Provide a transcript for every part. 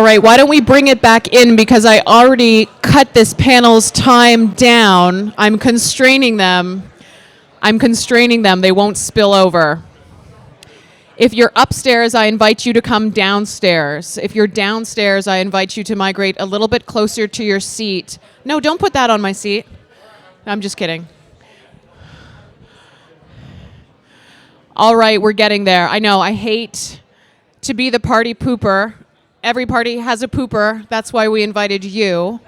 All right, why don't we bring it back in because I already cut this panel's time down. I'm constraining them. They won't spill over. If you're upstairs, I invite you to come downstairs. If you're downstairs, I invite you to migrate a little bit closer to your seat. No, don't put that on my seat. I'm just kidding. All right, we're getting there. I know, I hate to be the party pooper. Every party has a pooper. That's why we invited you.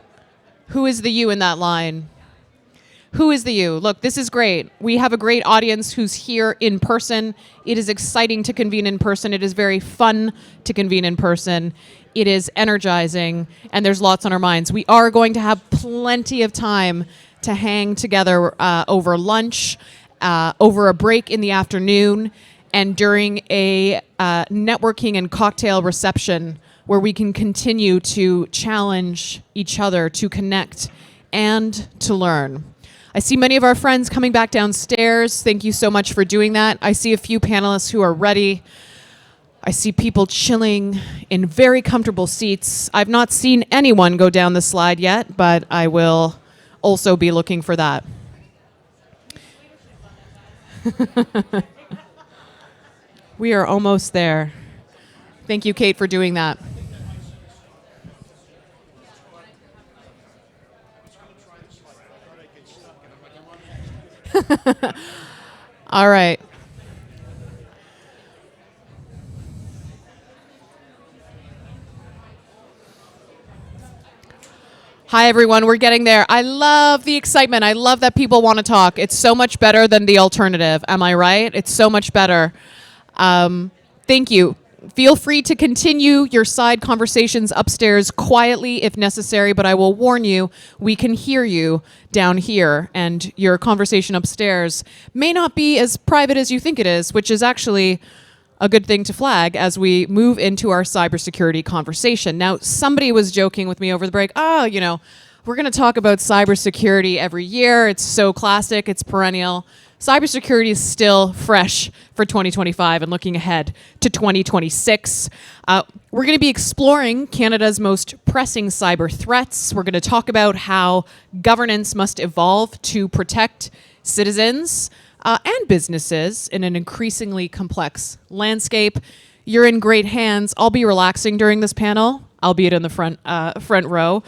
Who is the you in that line? Who is the you? Look, this is great. We have a great audience who's here in person. It is exciting to convene in person. It is very fun to convene in person. It is energizing, and there's lots on our minds. We are going to have plenty of time to hang together over lunch, over a break in the afternoon, and during a networking and cocktail reception where we can continue to challenge each other, to connect, and to learn. I see many of our friends coming back downstairs. Thank you so much for doing that. I see a few panelists who are ready. I see people chilling in very comfortable seats. I've not seen anyone go down the slide yet, but I will also be looking for that. We are almost there. Thank you, Kate, for doing that. All right. Hi, everyone. We're getting there. I love the excitement. I love that people want to talk. It's so much better than the alternative. Am I right? It's so much better. Thank you. Feel free to continue your side conversations upstairs quietly if necessary, but I will warn you, we can hear you down here, and your conversation upstairs may not be as private as you think it is, which is actually a good thing to flag as we move into our cybersecurity conversation. Now, somebody was joking with me over the break, we're going to talk about cybersecurity every year. It's so classic, it's perennial. Cybersecurity is still fresh for 2025 and looking ahead to 2026. We're going to be exploring Canada's most pressing cyber threats. We're going to talk about how governance must evolve to protect citizens and businesses in an increasingly complex landscape. You're in great hands. I'll be relaxing during this panel, albeit in the front row.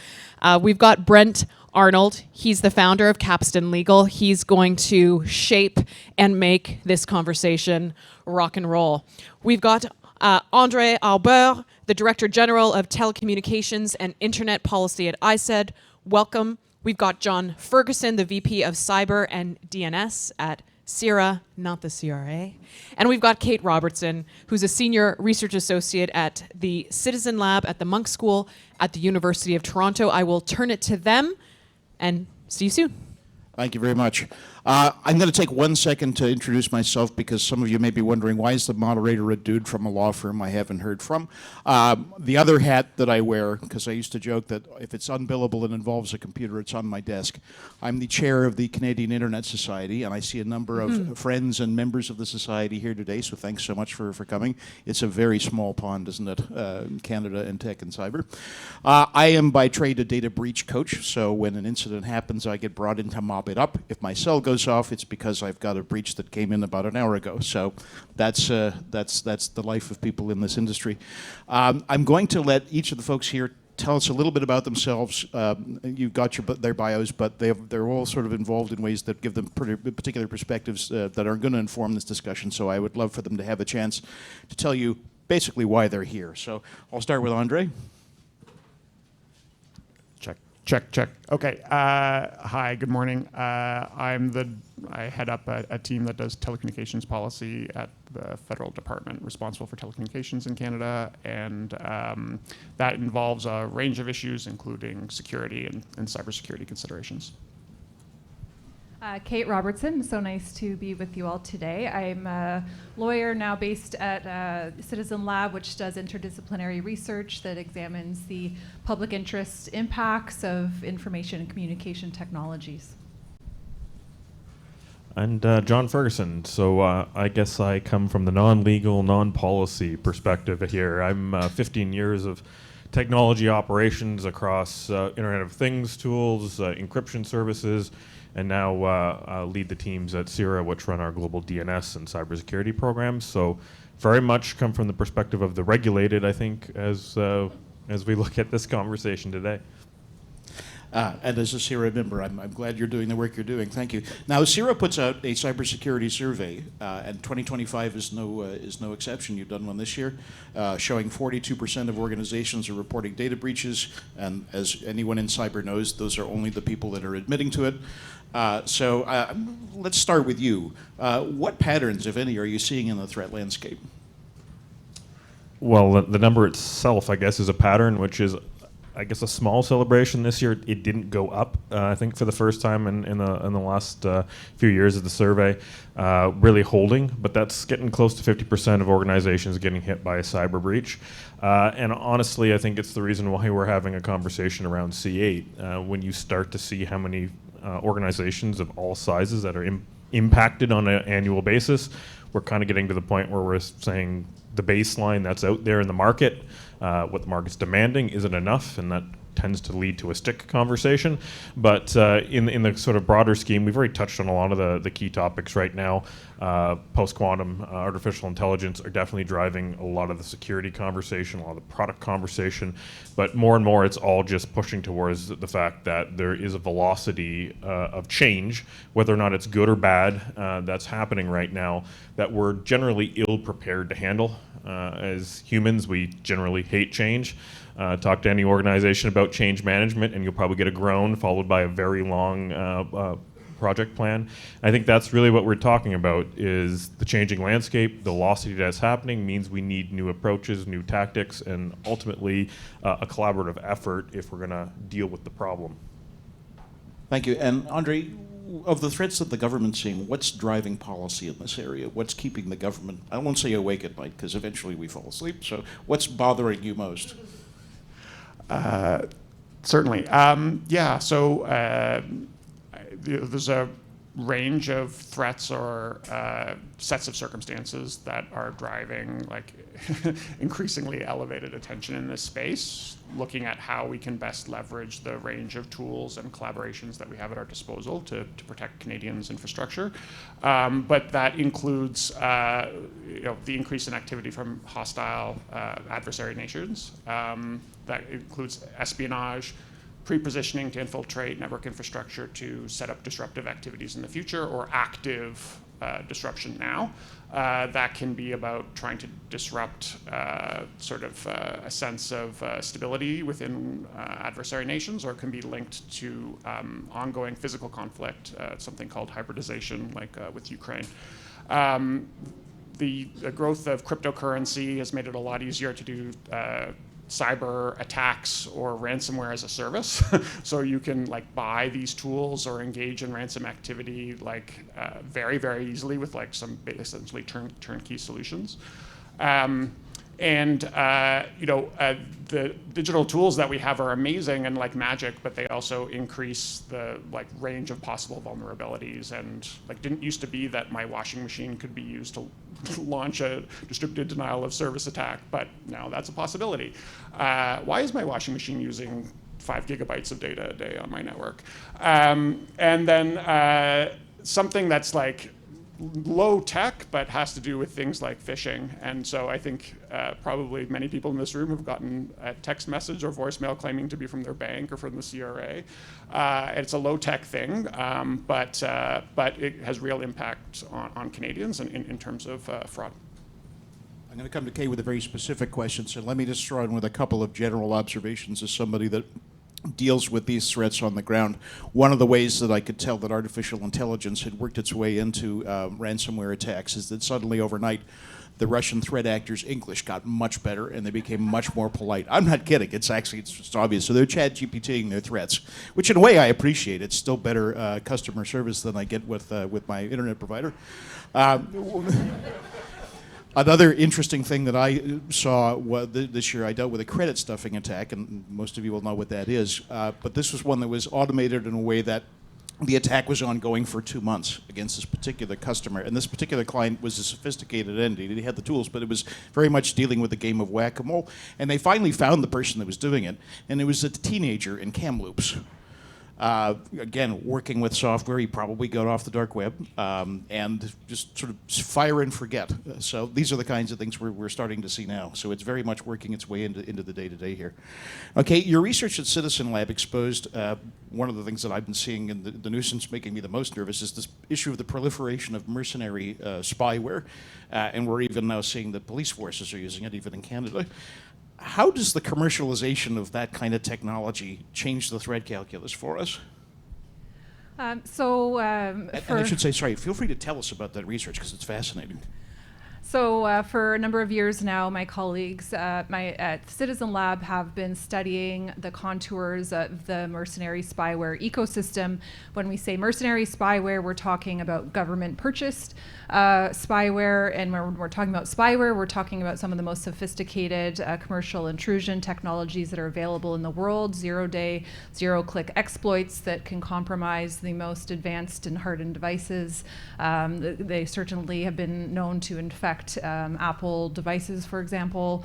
We've got Brent Arnold. He's the founder of Capstan Legal. He's going to shape and make this conversation rock and roll. We've got André Albert, the Director General of Telecommunications and Internet Policy at ISED. Welcome. We've got John Ferguson, the VP of Cyber and DNS at CIRA, not the CRA. And we've got Kate Robertson, who's a Senior Research Associate at the Citizen Lab at the Monk School at the University of Toronto. I will turn it to them and see you soon. Thank you very much. I'm going to take 1 second to introduce myself because some of you may be wondering, why is the moderator a dude from a law firm I haven't heard from? The other hat that I wear, because I used to joke that if it's unbillable and involves a computer, it's on my desk. I'm the chair of the Canadian Internet Society, and I see a number of friends and members of the society here today, so thanks so much for coming. It's a very small pond, isn't it? Canada and tech and cyber. I am by trade a data breach coach, so when an incident happens, I get brought in to mop it up. If my cell goes off, it's because I've got a breach that came in about an hour ago. So that's the life of people in this industry. I'm going to let each of the folks here tell us a little bit about themselves. You've got their bios, but they're all sort of involved in ways that give them particular perspectives that are going to inform this discussion. So I would love for them to have a chance to tell you basically why they're here. So I'll start with Andre. Check. Okay. Hi, good morning. I head up a team that does telecommunications policy at the federal department responsible for telecommunications in Canada, and that involves a range of issues, including security and cybersecurity considerations. Kate Robertson, so nice to be with you all today. I'm a lawyer now based at Citizen Lab, which does interdisciplinary research that examines the public interest impacts of information and communication technologies. And John Ferguson. So I guess I come from the non-legal, non-policy perspective here. I'm 15 years of technology operations across Internet of Things tools, encryption services, and now lead the teams at CIRA, which run our global DNS and cybersecurity programs. So very much come from the perspective of the regulated, I think, as we look at this conversation today. And as a CIRA member, I'm glad you're doing the work you're doing. Thank you. Now, CIRA puts out a cybersecurity survey, and 2025 is no exception. You've done one this year, showing 42% of organizations are reporting data breaches, and as anyone in cyber knows, those are only the people that are admitting to it. So let's start with you. What patterns, if any, are you seeing in the threat landscape? Well, the number itself, I guess, is a pattern, which is, I guess, a small celebration this year. It didn't go up, I think, for the first time in the last few years of the survey, really holding. But that's getting close to 50% of organizations getting hit by a cyber breach. And honestly, I think it's the reason why we're having a conversation around C8. When you start to see how many organizations of all sizes that are impacted on an annual basis, we're kind of getting to the point where we're saying the baseline that's out there in the market, what the market's demanding, isn't enough, and that tends to lead to a stick conversation. But in the sort of broader scheme, we've already touched on a lot of the key topics right now. Post-quantum, artificial intelligence are definitely driving a lot of the security conversation, a lot of the product conversation. But more and more, it's all just pushing towards the fact that there is a velocity of change, whether or not it's good or bad, that's happening right now, that we're generally ill-prepared to handle. As humans, we generally hate change. Talk to any organization about change management, and you'll probably get a groan followed by a very long project plan. I think that's really what we're talking about, is the changing landscape. The velocity that's happening means we need new approaches, new tactics, and ultimately a collaborative effort if we're going to deal with the problem. Thank you. And Andre, of the threats that the government's seeing, what's driving policy in this area? What's keeping the government, I won't say awake at night, because eventually we fall asleep, so what's bothering you most? Certainly. There's a range of threats or sets of circumstances that are driving increasingly elevated attention in this space, looking at how we can best leverage the range of tools and collaborations that we have at our disposal to protect Canadians' infrastructure. But that includes the increase in activity from hostile adversary nations. That includes espionage, pre-positioning to infiltrate network infrastructure to set up disruptive activities in the future, or active disruption now. That can be about trying to disrupt a sense of stability within adversary nations, or it can be linked to ongoing physical conflict, something called hybridization, like with Ukraine. The growth of cryptocurrency has made it a lot easier to do cyber attacks or ransomware as a service. So you can buy these tools or engage in ransom activity very, very easily with some essentially turnkey solutions. The digital tools that we have are amazing and like magic, but they also increase the range of possible vulnerabilities. And didn't used to be that my washing machine could be used to launch a distributed denial of service attack, but now that's a possibility. Why is my washing machine using 5 gigabytes of data a day on my network? And then something that's low tech, but has to do with things like phishing. And so I think probably many people in this room have gotten a text message or voicemail claiming to be from their bank or from the CRA. It's a low tech thing, but it has real impact on Canadians in terms of fraud. I'm going to come to Kay with a very specific question, so let me just throw in with a couple of general observations as somebody that deals with these threats on the ground. One of the ways that I could tell that artificial intelligence had worked its way into ransomware attacks is that suddenly overnight the Russian threat actors' English got much better and they became much more polite. I'm not kidding. It's just obvious. So they're ChatGPTing their threats, which in a way I appreciate. It's still better customer service than I get with my internet provider. Another interesting thing that I saw this year, I dealt with a credit stuffing attack, and most of you will know what that is. But this was one that was automated in a way that The attack was ongoing for 2 months against this particular customer, and this particular client was a sophisticated entity. He had the tools, but it was very much dealing with a game of whack-a-mole. And they finally found the person that was doing it, and it was a teenager in Kamloops. Again, working with software, he probably got off the dark web and just sort of fire and forget. So these are the kinds of things we're starting to see now. So it's very much working its way into the day-to-day here. Okay, your research at Citizen Lab exposed one of the things that I've been seeing in the nuisance making me the most nervous is this issue of the proliferation of mercenary spyware. And we're even now seeing that police forces are using it, even in Canada. How does the commercialization of that kind of technology change the threat calculus for us? And I should say, sorry, feel free to tell us about that research because it's fascinating. So for a number of years now, my colleagues at Citizen Lab have been studying the contours of the mercenary spyware ecosystem. When we say mercenary spyware, we're talking about government-purchased spyware, and when we're talking about spyware, we're talking about some of the most sophisticated commercial intrusion technologies that are available in the world, zero-day, zero-click exploits that can compromise the most advanced and hardened devices. They certainly have been known to infect Apple devices, for example,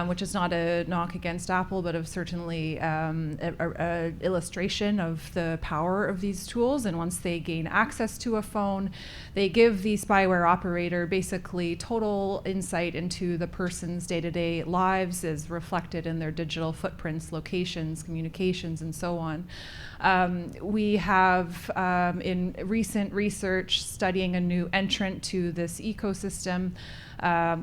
which is not a knock against Apple, but of certainly a illustration of the power of these tools. And once they gain access to a phone, they give the spyware operator basically total insight into the person's day-to-day lives as reflected in their digital footprints, locations, communications, and so on. We have, in recent research, studying a new entrant to this ecosystem,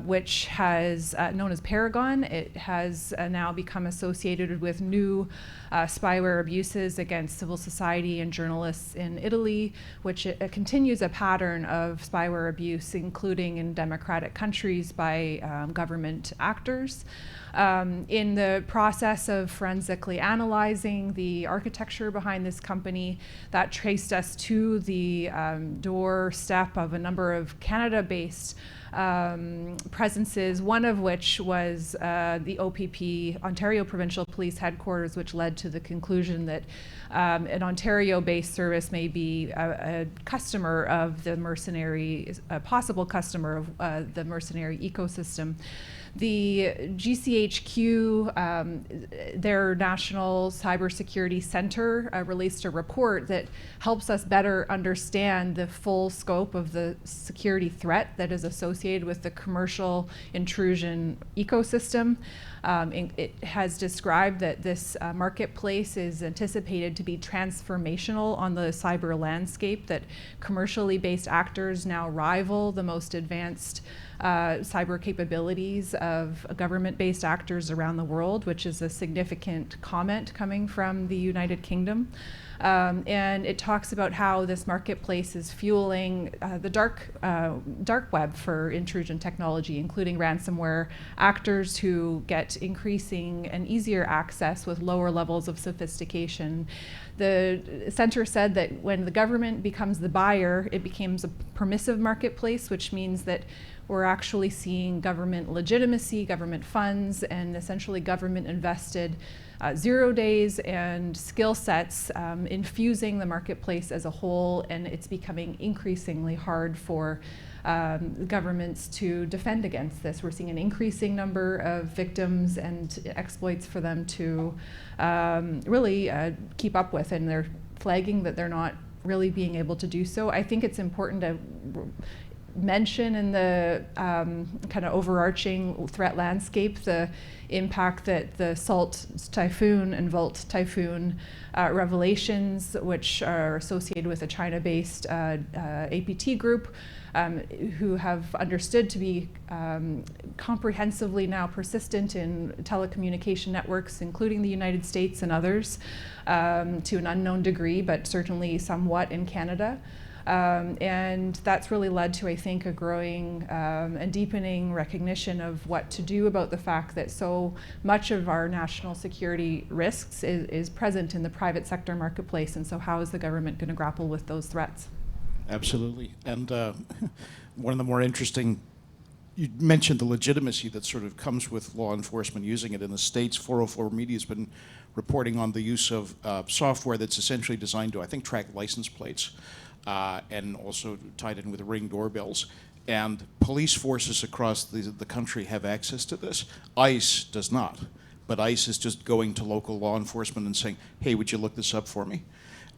which has known as Paragon. It has now become associated with new spyware abuses against civil society and journalists in Italy, which continues a pattern of spyware abuse, including in democratic countries by government actors. In the process of forensically analyzing the architecture behind this company, that traced us to the doorstep of a number of Canada-based presences, one of which was the OPP, Ontario Provincial Police Headquarters, which led to the conclusion that an Ontario-based service may be a customer of the mercenary, a possible customer of the mercenary ecosystem. The GCHQ, their National Cybersecurity Center, released a report that helps us better understand the full scope of the security threat that is associated with the commercial intrusion ecosystem. It has described that this marketplace is anticipated to be transformational on the cyber landscape, that commercially based actors now rival the most advanced cyber capabilities of government-based actors around the world, which is a significant comment coming from the United Kingdom. And it talks about how this marketplace is fueling the dark web for intrusion technology, including ransomware actors who get increasing and easier access with lower levels of sophistication. The center said that when the government becomes the buyer, it becomes a permissive marketplace, which means that we're actually seeing government legitimacy, government funds, and essentially government invested 0 days and skill sets infusing the marketplace as a whole, and it's becoming increasingly hard for governments to defend against this. We're seeing an increasing number of victims and exploits for them to really keep up with, and they're flagging that they're not really being able to do so. I think it's important to mention in the kind of overarching threat landscape the impact that the Salt Typhoon and Volt Typhoon revelations, which are associated with a China-based APT group, who have understood to be comprehensively now persistent in telecommunication networks, including the United States and others, to an unknown degree, but certainly somewhat in Canada. And that's really led to, I think, a growing and deepening recognition of what to do about the fact that so much of our national security risks is present in the private sector marketplace. And so how is the government going to grapple with those threats? Absolutely. And one of the more interesting you mentioned the legitimacy that sort of comes with law enforcement using it. In the States, 404 Media has been reporting on the use of software that's essentially designed to, I think, track license plates and also tied in with Ring doorbells. And police forces across the country have access to this. ICE does not. But ICE is just going to local law enforcement and saying, hey, would you look this up for me?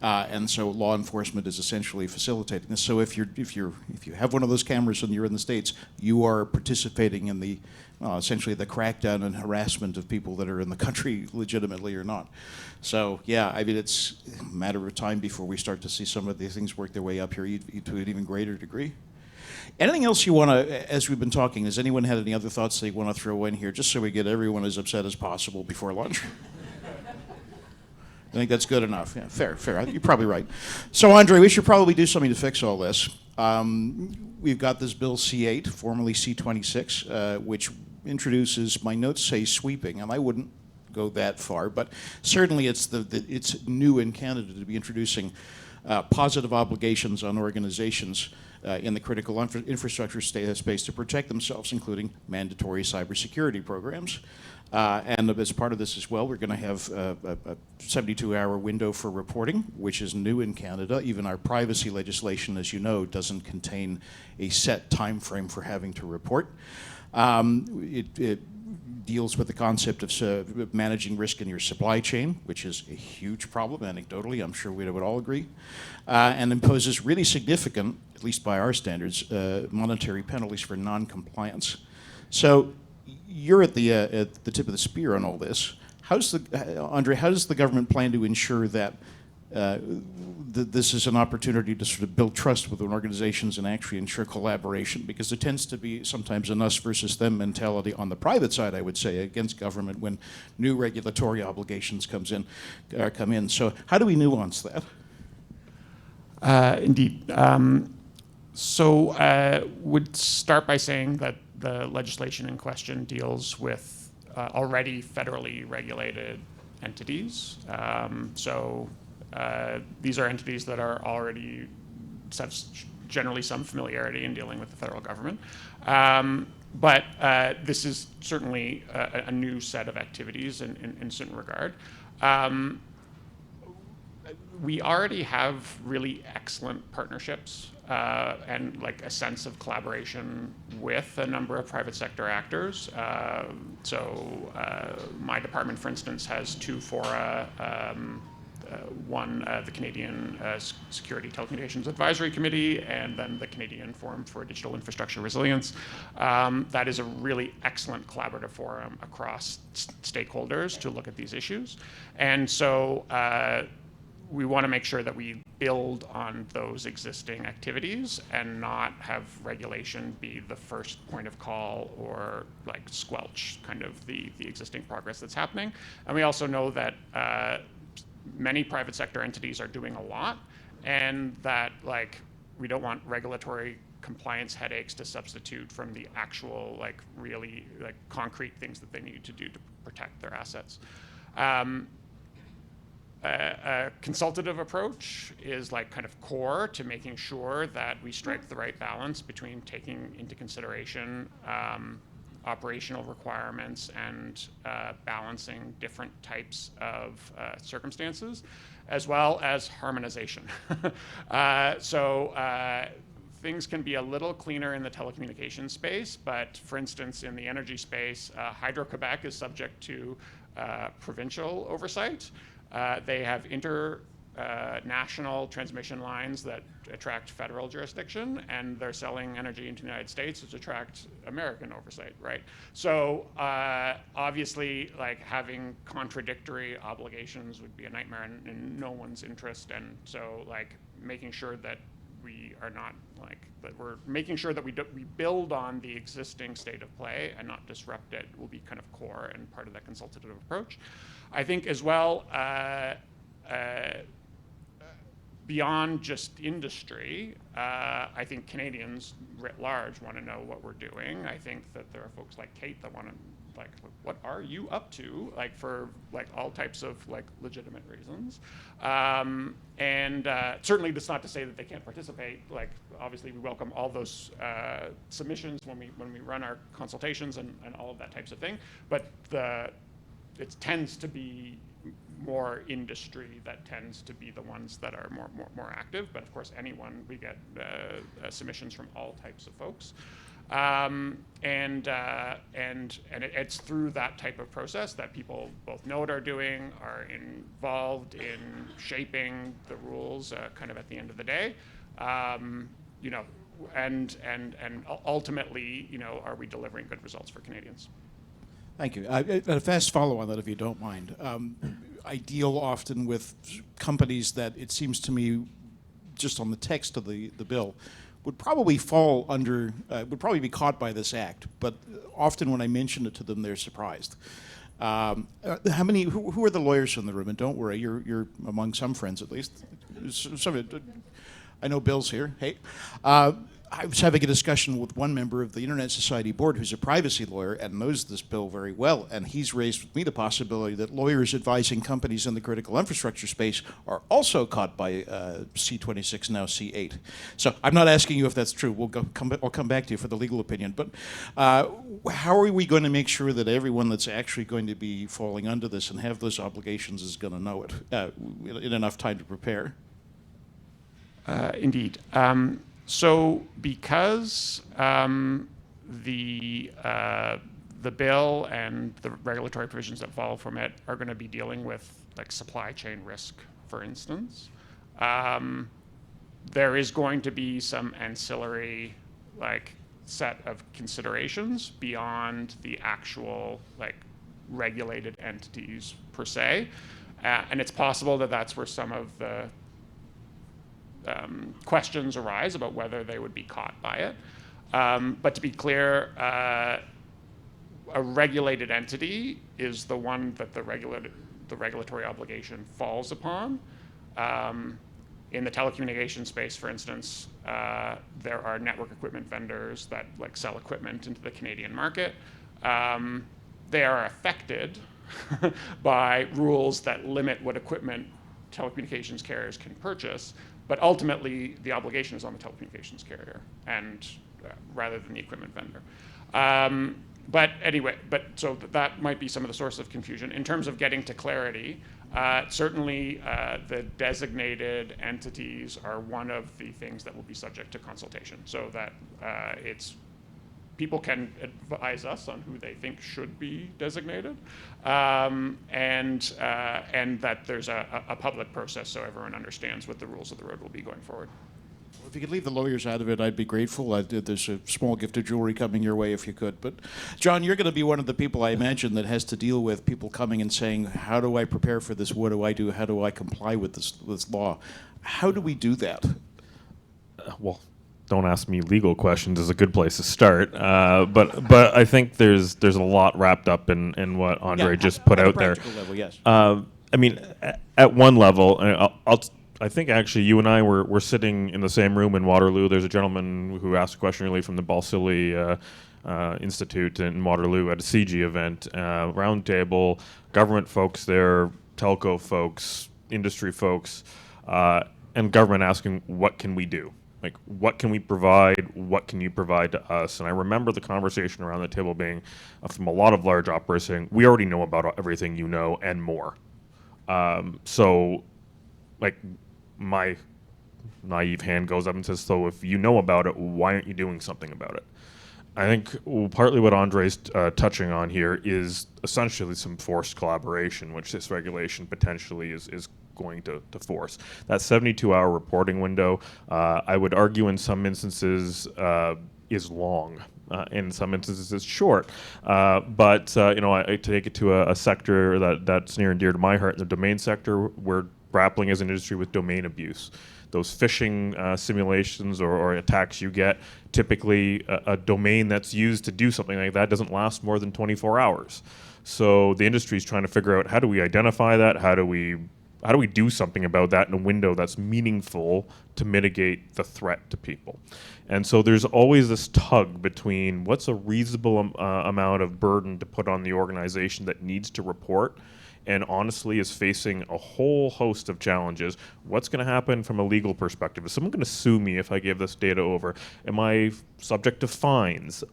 And so law enforcement is essentially facilitating this. So if you have one of those cameras and you're in the States, you are participating in the essentially the crackdown and harassment of people that are in the country legitimately or not. So yeah, I mean, it's a matter of time before we start to see some of these things work their way up here to an even greater degree. Anything else you want to, as we've been talking, has anyone had any other thoughts they want to throw in here, just so we get everyone as upset as possible before lunch? I think that's good enough. Yeah, fair. You're probably right. So, Andre, we should probably do something to fix all this. We've got this Bill C8, formerly C26, which introduces, my notes say sweeping, and I wouldn't go that far, but certainly it's new in Canada to be introducing positive obligations on organizations in the critical infrastructure space to protect themselves, including mandatory cybersecurity programs. And as part of this as well, we're going to have a 72-hour window for reporting, which is new in Canada. Even our privacy legislation, as you know, doesn't contain a set time frame for having to report. It deals with the concept of managing risk in your supply chain, which is a huge problem, anecdotally, I'm sure we would all agree, and imposes really significant, at least by our standards, monetary penalties for non-compliance. So you're at the tip of the spear on all this. Andre, how does the government plan to ensure that this is an opportunity to sort of build trust with organizations and actually ensure collaboration? Because there tends to be sometimes an us versus them mentality on the private side, I would say, against government when new regulatory obligations come in. So how do we nuance that? Indeed. Would start by saying that the legislation in question deals with already federally regulated entities. These are entities that are already have generally some familiarity in dealing with the federal government. But this is certainly a new set of activities in certain regard. We already have really excellent partnerships and like a sense of collaboration with a number of private sector actors. My department, for instance, has two fora. One, the Canadian Security Telecommunications Advisory Committee, and then the Canadian Forum for Digital Infrastructure Resilience. That is a really excellent collaborative forum across stakeholders to look at these issues. And so we want to make sure that we build on those existing activities and not have regulation be the first point of call or like squelch kind of the existing progress that's happening. And we also know that many private sector entities are doing a lot, and that like we don't want regulatory compliance headaches to substitute from the actual like really like concrete things that they need to do to protect their assets. A consultative approach is like kind of core to making sure that we strike the right balance between taking into consideration operational requirements and balancing different types of circumstances, as well as harmonization. Things can be a little cleaner in the telecommunications space, but for instance, in the energy space, Hydro-Quebec is subject to provincial oversight. They have international transmission lines that attract federal jurisdiction, and they're selling energy into the United States, which attract American oversight, right? So obviously, like having contradictory obligations would be a nightmare in no one's interest, and so like making sure that we are not like that we're making sure that we build on the existing state of play and not disrupt it will be kind of core and part of that consultative approach. I think as well, beyond just industry, I think Canadians writ large want to know what we're doing. I think that there are folks like Kate that want to, like, what are you up to, like, for like all types of like legitimate reasons. And certainly that's not to say that they can't participate. Like, obviously we welcome all those submissions when we run our consultations and all of that types of thing. But it tends to be more industry that tends to be the ones that are more active. But of course, we get submissions from all types of folks. It's through that type of process that people both know what are doing, are involved in shaping the rules kind of at the end of the day. You know, and ultimately, you know, are we delivering good results for Canadians? Thank you. A fast follow on that, if you don't mind. I deal often with companies that it seems to me, just on the text of the bill, would probably fall under, would probably be caught by this act. But often when I mention it to them, they're surprised. Who are the lawyers in the room? And don't worry, you're among some friends at least. I know Bill's here. Hey. I was having a discussion with one member of the Internet Society Board who's a privacy lawyer and knows this bill very well, and he's raised with me the possibility that lawyers advising companies in the critical infrastructure space are also caught by C26, now C8. So I'm not asking you if that's true. I'll come back to you for the legal opinion. But how are we going to make sure that everyone that's actually going to be falling under this and have those obligations is going to know it in enough time to prepare? Indeed. So because the bill and the regulatory provisions that follow from it are going to be dealing with like supply chain risk, for instance, there is going to be some ancillary like set of considerations beyond the actual like regulated entities per se, and it's possible that that's where some of the questions arise about whether they would be caught by it. But to be clear, a regulated entity is the one that the regulatory obligation falls upon. In the telecommunications space, for instance, there are network equipment vendors that like sell equipment into the Canadian market. They are affected by rules that limit what equipment telecommunications carriers can purchase. But ultimately, the obligation is on the telecommunications carrier, and rather than the equipment vendor. But anyway, so that might be some of the source of confusion. In terms of getting to clarity, certainly the designated entities are one of the things that will be subject to consultation, so that people can advise us on who they think should be designated, and that there's a public process so everyone understands what the rules of the road will be going forward. Well, if you could leave the lawyers out of it, I'd be grateful. There's a small gift of jewelry coming your way if you could. But John, you're going to be one of the people, I imagine, that has to deal with people coming and saying, how do I prepare for this? What do I do? How do I comply with this law? How do we do that? Well, don't ask me legal questions is a good place to start. But I think there's a lot wrapped up in what Andre just put out there. At a practical level, yes. I mean, at one level, I think actually you and I were sitting in the same room in Waterloo. There's a gentleman who asked a question really from the Balsillie Institute in Waterloo at a CG event, round table, government folks there, telco folks, industry folks, and government asking, what can we do? Like, what can we provide? What can you provide to us? And I remember the conversation around the table being from a lot of large operators saying, we already know about everything you know and more. So, like, my naive hand goes up and says, so if you know about it, why aren't you doing something about it? I think partly what Andre's touching on here is essentially some forced collaboration, which this regulation potentially is going to force. That 72-hour reporting window, I would argue in some instances is long. In some instances it's short. But I take it to a sector that's near and dear to my heart, the domain sector. We're grappling as an industry with domain abuse. Those phishing simulations or attacks you get, typically a domain that's used to do something like that doesn't last more than 24 hours. So the industry is trying to figure out, how do we identify that? How do we we do something about that in a window that's meaningful to mitigate the threat to people? And so there's always this tug between what's a reasonable amount of burden to put on the organization that needs to report, and honestly is facing a whole host of challenges. What's going to happen from a legal perspective? Is someone going to sue me if I give this data over? Am I subject to fines?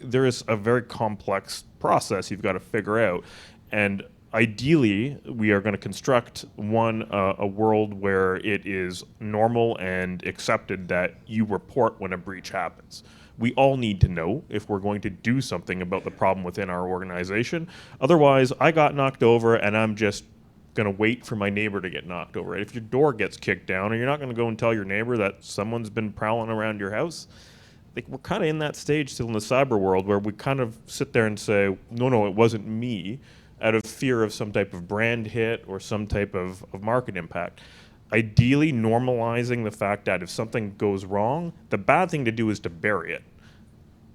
There is a very complex process you've got to figure out. And ideally, we are going to construct a world where it is normal and accepted that you report when a breach happens. We all need to know if we're going to do something about the problem within our organization. Otherwise, I got knocked over and I'm just going to wait for my neighbor to get knocked over. If your door gets kicked down, or you're not going to go and tell your neighbor that someone's been prowling around your house, we're kind of in that stage still in the cyber world where we kind of sit there and say, no, it wasn't me, out of fear of some type of brand hit or some type of market impact. Ideally, normalizing the fact that if something goes wrong, the bad thing to do is to bury it.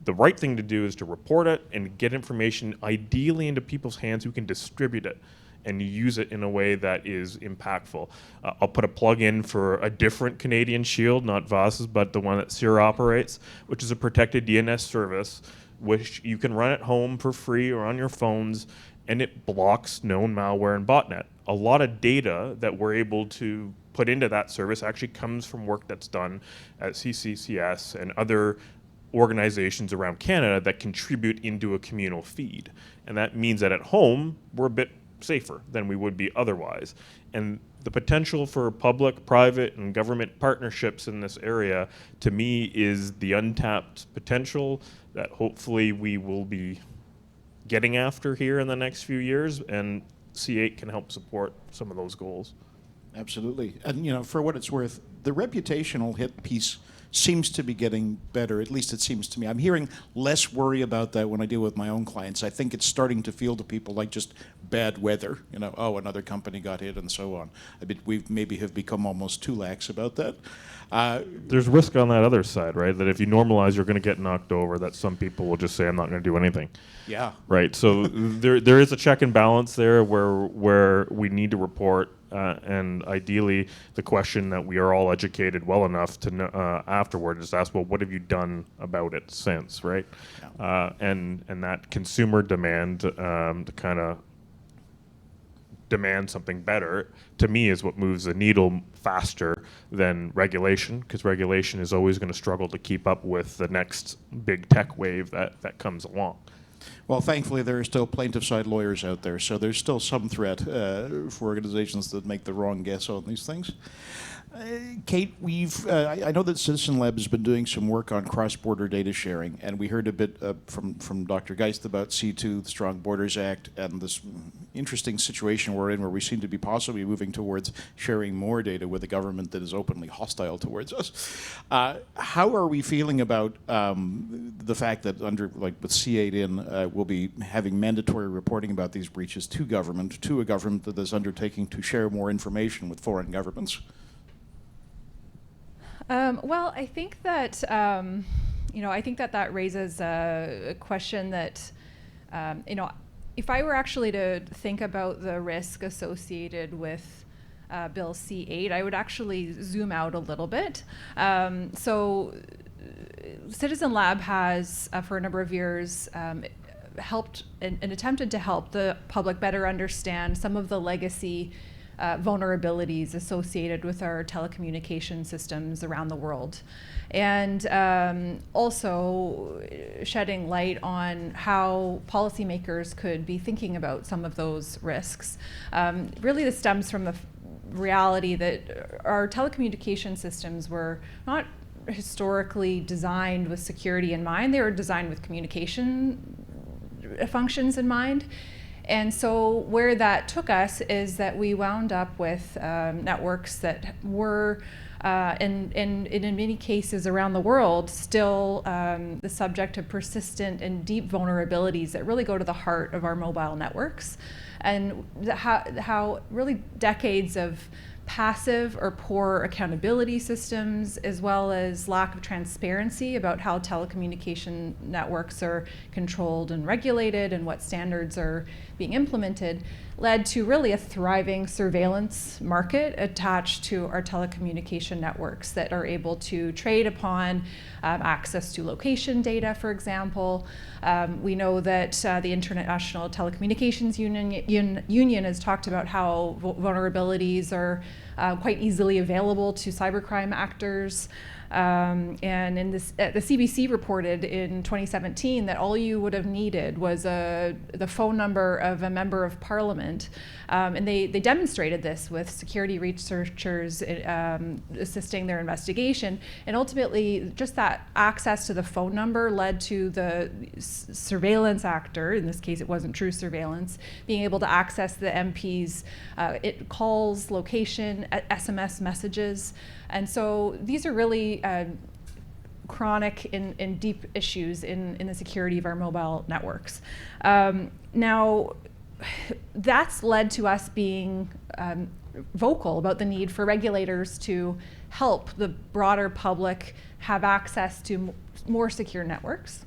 The right thing to do is to report it and get information ideally into people's hands who can distribute it and use it in a way that is impactful. I'll put a plug in for a different Canadian Shield, not Voss's, but the one that SIR operates, which is a protected DNS service, which you can run at home for free or on your phones, and it blocks known malware and botnet. A lot of data that we're able to put into that service actually comes from work that's done at CCCS and other organizations around Canada that contribute into a communal feed. And that means that at home, we're a bit safer than we would be otherwise. And the potential for public, private, and government partnerships in this area, to me, is the untapped potential that hopefully we will be getting after here in the next few years, and C8 can help support some of those goals. Absolutely. And, for what it's worth, the reputational hit piece seems to be getting better. At least it seems to me. I'm hearing less worry about that when I deal with my own clients. I think it's starting to feel to people like just bad weather. Another company got hit and so on. We maybe have become almost too lax about that. There's risk on that other side, right? That if you normalize you're going to get knocked over, that some people will just say, I'm not going to do anything. Yeah. Right. So there is a check and balance there where we need to report. And ideally, the question that we are all educated well enough to know, afterward is ask, well, what have you done about it since, right? Yeah. And that consumer demand to kind of demand something better, to me, is what moves the needle faster than regulation, because regulation is always going to struggle to keep up with the next big tech wave that comes along. Well, thankfully, there are still plaintiff-side lawyers out there, so there's still some threat for organizations that make the wrong guess on these things. Kate, I know that Citizen Lab has been doing some work on cross-border data sharing, and we heard a bit from Dr. Geist about C2, the Strong Borders Act, and this interesting situation we're in where we seem to be possibly moving towards sharing more data with a government that is openly hostile towards us. How are we feeling about the fact that with C8 in, we'll be having mandatory reporting about these breaches to a government that is undertaking to share more information with foreign governments? Well, I think that that raises a question that, if I were actually to think about the risk associated with Bill C8, I would actually zoom out a little bit. So Citizen Lab has, for a number of years, helped and attempted to help the public better understand some of the legacy vulnerabilities associated with our telecommunication systems around the world. And also shedding light on how policymakers could be thinking about some of those risks. Really, this stems from the reality that our telecommunication systems were not historically designed with security in mind. They were designed with communication functions in mind. And so where that took us is that we wound up with networks that were, in many cases around the world, still the subject of persistent and deep vulnerabilities that really go to the heart of our mobile networks. And how really decades of passive or poor accountability systems, as well as lack of transparency about how telecommunication networks are controlled and regulated and what standards are being implemented, led to really a thriving surveillance market attached to our telecommunication networks that are able to trade upon access to location data, for example. We know that the International Telecommunications Union has talked about how vulnerabilities are quite easily available to cybercrime actors. And in this, the CBC reported in 2017 that all you would have needed was the phone number of a member of parliament. And they demonstrated this with security researchers assisting their investigation. And ultimately, just that access to the phone number led to the surveillance actor, in this case it wasn't true surveillance, being able to access the MP's calls, location, SMS messages. And so these are really chronic and deep issues in the security of our mobile networks. Now, that's led to us being vocal about the need for regulators to help the broader public have access to more secure networks.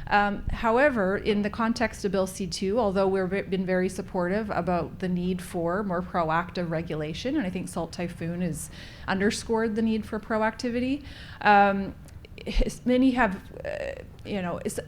However, in the context of Bill C2, although we've been very supportive about the need for more proactive regulation, and I think Salt Typhoon has underscored the need for proactivity, many have,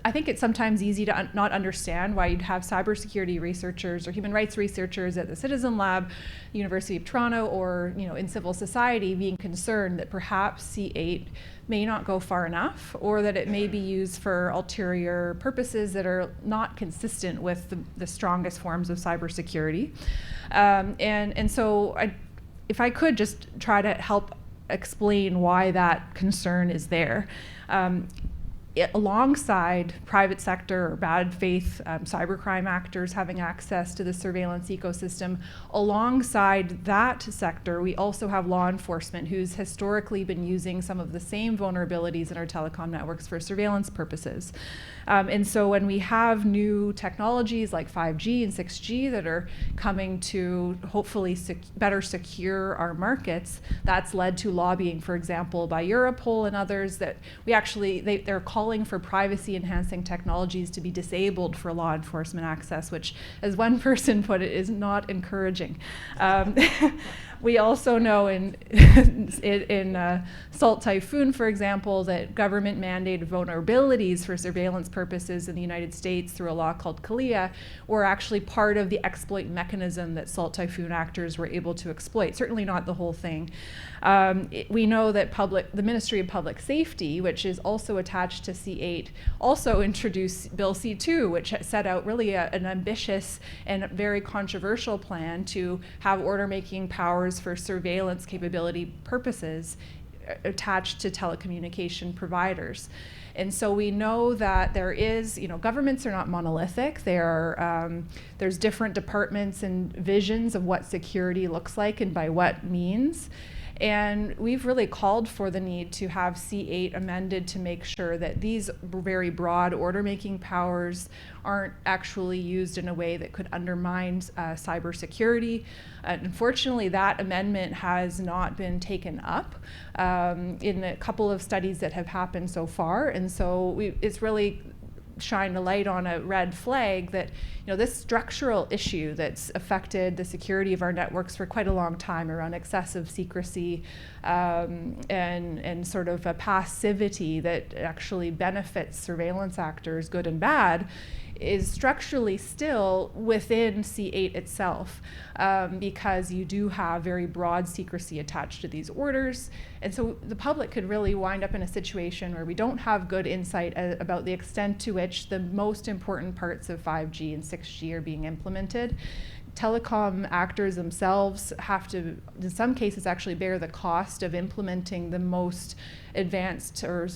I think it's sometimes easy to not understand why you'd have cybersecurity researchers or human rights researchers at the Citizen Lab, University of Toronto, or in civil society being concerned that perhaps C8 may not go far enough, or that it may be used for ulterior purposes that are not consistent with the strongest forms of cybersecurity. And so if I could just try to help explain why that concern is there. Alongside private sector or bad faith cybercrime actors having access to the surveillance ecosystem, alongside that sector, we also have law enforcement who's historically been using some of the same vulnerabilities in our telecom networks for surveillance purposes. And so when we have new technologies like 5G and 6G that are coming to hopefully better secure our markets, that's led to lobbying, for example, by Europol and others, that we actually, they're calling for privacy-enhancing technologies to be disabled for law enforcement access, which, as one person put it, is not encouraging. We also know in Salt Typhoon, for example, that government-mandated vulnerabilities for surveillance purposes in the United States through a law called CALIA were actually part of the exploit mechanism that Salt Typhoon actors were able to exploit, certainly not the whole thing. We know that the Ministry of Public Safety, which is also attached to C8, also introduced Bill C2, which set out really an ambitious and very controversial plan to have order-making powers for surveillance capability purposes attached to telecommunication providers. And so we know that there is, governments are not monolithic. There's different departments and visions of what security looks like and by what means. And we've really called for the need to have C8 amended to make sure that these very broad order-making powers aren't actually used in a way that could undermine cybersecurity. Unfortunately, that amendment has not been taken up in a couple of studies that have happened so far. And so it's really shine a light on a red flag that this structural issue that's affected the security of our networks for quite a long time around excessive secrecy and sort of a passivity that actually benefits surveillance actors, good and bad, is structurally still within C8 itself because you do have very broad secrecy attached to these orders. And so the public could really wind up in a situation where we don't have good insight about the extent to which the most important parts of 5G and 6G are being implemented. Telecom actors themselves have to, in some cases, actually bear the cost of implementing the most advanced or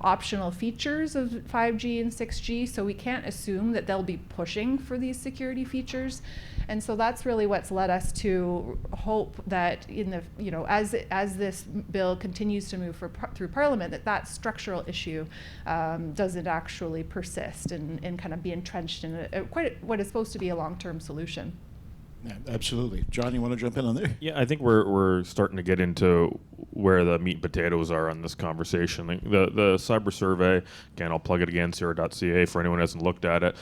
optional features of 5G and 6G. So we can't assume that they'll be pushing for these security features. And so that's really what's led us to hope that in the as this bill continues to move through Parliament, that structural issue doesn't actually persist and kind of be entrenched in quite what is supposed to be a long-term solution. Yeah, absolutely. John, you want to jump in on there? Yeah, I think we're starting to get into where the meat and potatoes are on this conversation. Like the cyber survey, again, I'll plug it again, Sierra.ca for anyone who hasn't looked at it.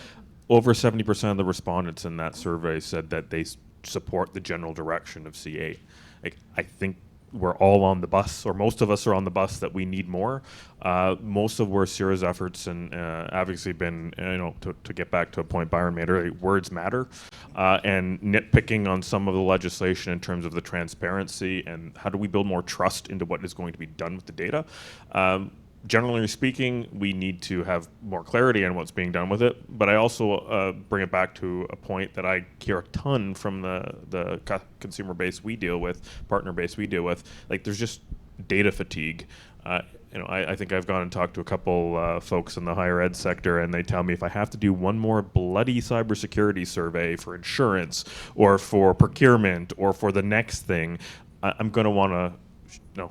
Over 70% of the respondents in that survey said that they support the general direction of C8. Like, I think we're all on the bus, or most of us are on the bus, that we need more. Most of where Sierra's efforts and advocacy been, to get back to a point Byron made earlier, words matter, and nitpicking on some of the legislation in terms of the transparency and how do we build more trust into what is going to be done with the data. Generally speaking, we need to have more clarity on what's being done with it. But I also bring it back to a point that I hear a ton from the consumer base we deal with, partner base we deal with. Like, there's just data fatigue. I think I've gone and talked to a couple folks in the higher ed sector, and they tell me if I have to do one more bloody cybersecurity survey for insurance or for procurement or for the next thing, I'm going to want to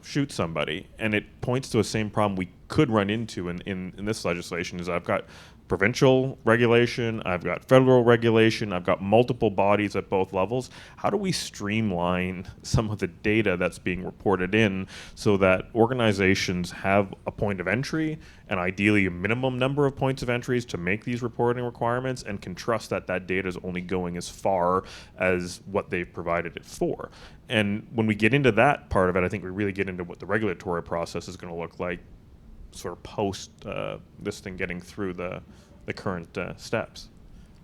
shoot somebody. And it points to the same problem we could run into in this legislation. Is I've got provincial regulation, I've got federal regulation, I've got multiple bodies at both levels. How do we streamline some of the data that's being reported in so that organizations have a point of entry, and ideally a minimum number of points of entries to make these reporting requirements, and can trust that that data is only going as far as what they've provided it for? And when we get into that part of it, I think we really get into what the regulatory process is going to look like sort of post this thing getting through the current steps.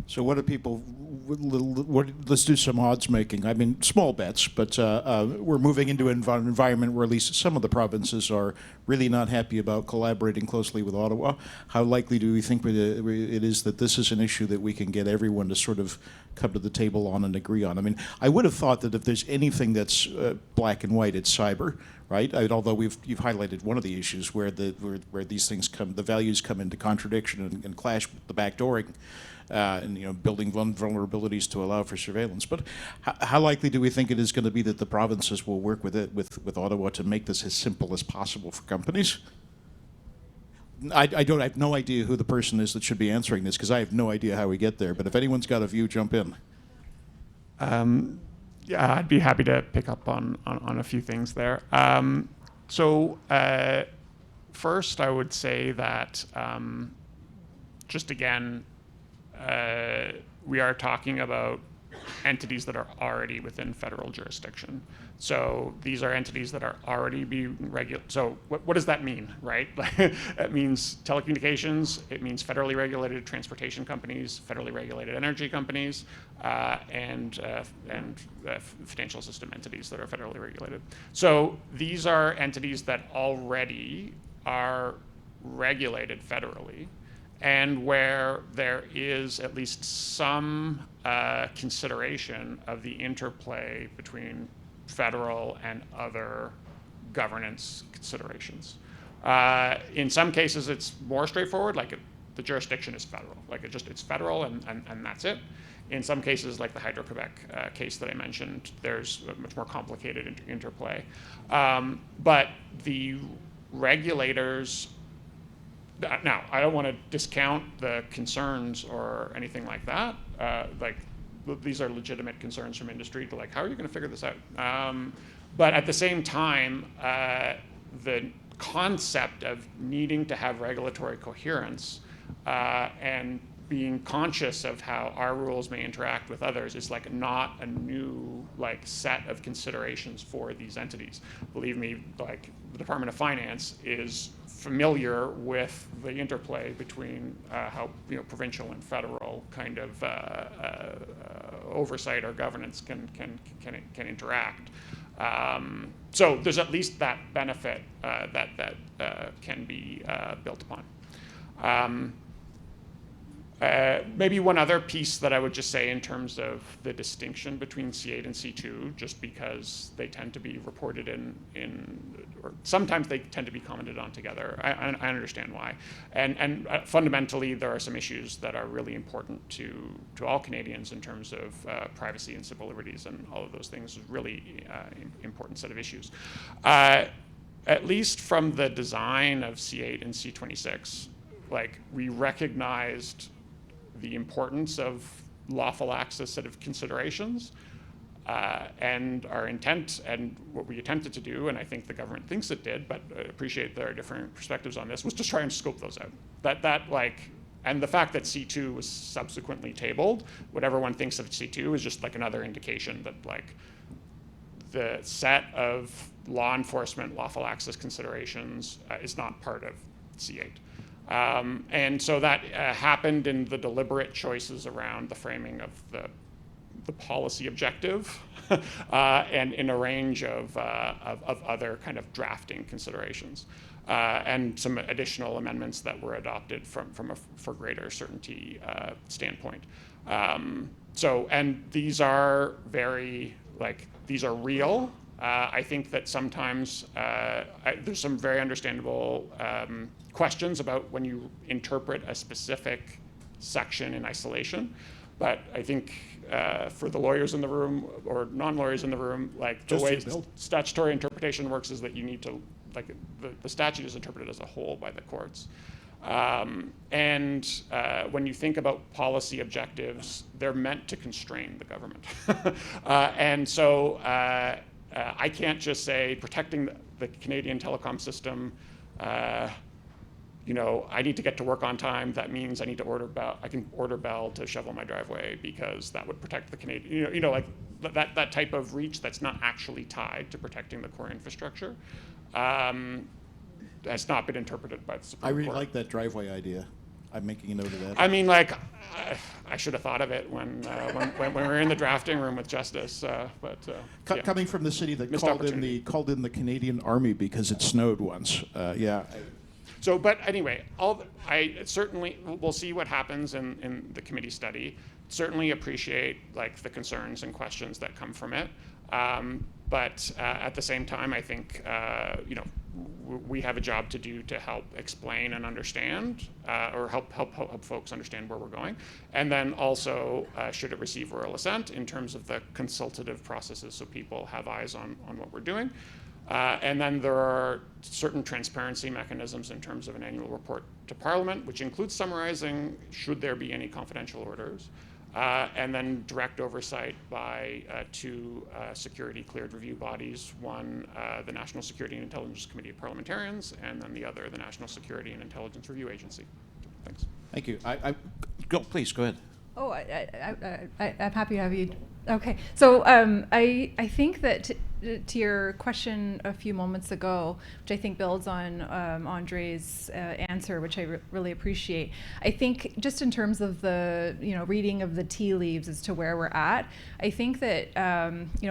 So what do people, let's do some odds making. I mean, small bets, but we're moving into an environment where at least some of the provinces are really not happy about collaborating closely with Ottawa. How likely do we think it is that this is an issue that we can get everyone to sort of come to the table on and agree on? I mean, I would have thought that if there's anything that's black and white, it's cyber, right? Although you've highlighted one of the issues where these things come, the values come into contradiction and clash with the backdooring. And building vulnerabilities to allow for surveillance. But how likely do we think it is going to be that the provinces will work with Ottawa to make this as simple as possible for companies? I have no idea who the person is that should be answering this, because I have no idea how we get there. But if anyone's got a view, jump in. Yeah, I'd be happy to pick up on a few things there. First, I would say that just again, we are talking about entities that are already within federal jurisdiction. So these are entities that are already being regulated. So what does that mean, right? It means telecommunications, it means federally regulated transportation companies, federally regulated energy companies, and financial system entities that are federally regulated. So these are entities that already are regulated federally, and where there is at least some consideration of the interplay between federal and other governance considerations. In some cases, it's more straightforward, like the jurisdiction is federal, like it's federal and that's it. In some cases, like the Hydro-Quebec case that I mentioned, there's a much more complicated interplay. But the regulators, now, I don't want to discount the concerns or anything like that. These are legitimate concerns from industry to how are you going to figure this out? But at the same time, the concept of needing to have regulatory coherence and being conscious of how our rules may interact with others is not a new set of considerations for these entities. Believe me, the Department of Finance is familiar with the interplay between how provincial and federal kind of oversight or governance can interact. So there's at least that benefit that can be built upon. Maybe one other piece that I would just say in terms of the distinction between C8 and C2, just because they tend to be reported or sometimes they tend to be commented on together. I understand why. And fundamentally, there are some issues that are really important to all Canadians in terms of privacy and civil liberties, and all of those things, really important set of issues. At least from the design of C8 and C26, we recognized the importance of lawful access set of considerations. And our intent and what we attempted to do, and I think the government thinks it did, but I appreciate there are different perspectives on this, was to try and scope those out. And the fact that C2 was subsequently tabled, whatever one thinks of C2 is just like another indication that like the set of law enforcement lawful access considerations is not part of C8. And so that happened in the deliberate choices around the framing of the policy objective and in a range of other kind of drafting considerations. And some additional amendments that were adopted for greater certainty standpoint. And these are these are real. I think that sometimes there's some very understandable questions about when you interpret a specific section in isolation. But I think for the lawyers in the room or non-lawyers in the room, like the way statutory interpretation works is that you need to, like the statute is interpreted as a whole by the courts. When you think about policy objectives, they're meant to constrain the government. I can't just say protecting the Canadian telecom system, I need to get to work on time. That means I need to I can order Bell to shovel my driveway because that would protect the Canadian, like that type of reach that's not actually tied to protecting the core infrastructure has not been interpreted by the Supreme Court. I really like that driveway idea. I'm making a note of that. I mean, I should have thought of it when we were in the drafting room with Justice. Coming from the city that called in the Canadian Army because it snowed once. So, but anyway, I certainly we'll see what happens in the committee study. Certainly appreciate the concerns and questions that come from it. But at the same time, I think we have a job to do to help explain and understand, or help folks understand where we're going, and then also should it receive royal assent in terms of the consultative processes, so people have eyes on what we're doing. And then there are certain transparency mechanisms in terms of an annual report to Parliament, which includes summarizing should there be any confidential orders, and then direct oversight by two security-cleared review bodies, one the National Security and Intelligence Committee of Parliamentarians, and then the other the National Security and Intelligence Review Agency. Thanks. Thank you. Please, go ahead. Oh, I'm happy to have you. Okay, so I think that to your question a few moments ago, which I think builds on Andre's answer, which I really appreciate. I think just in terms of the reading of the tea leaves as to where we're at, I think that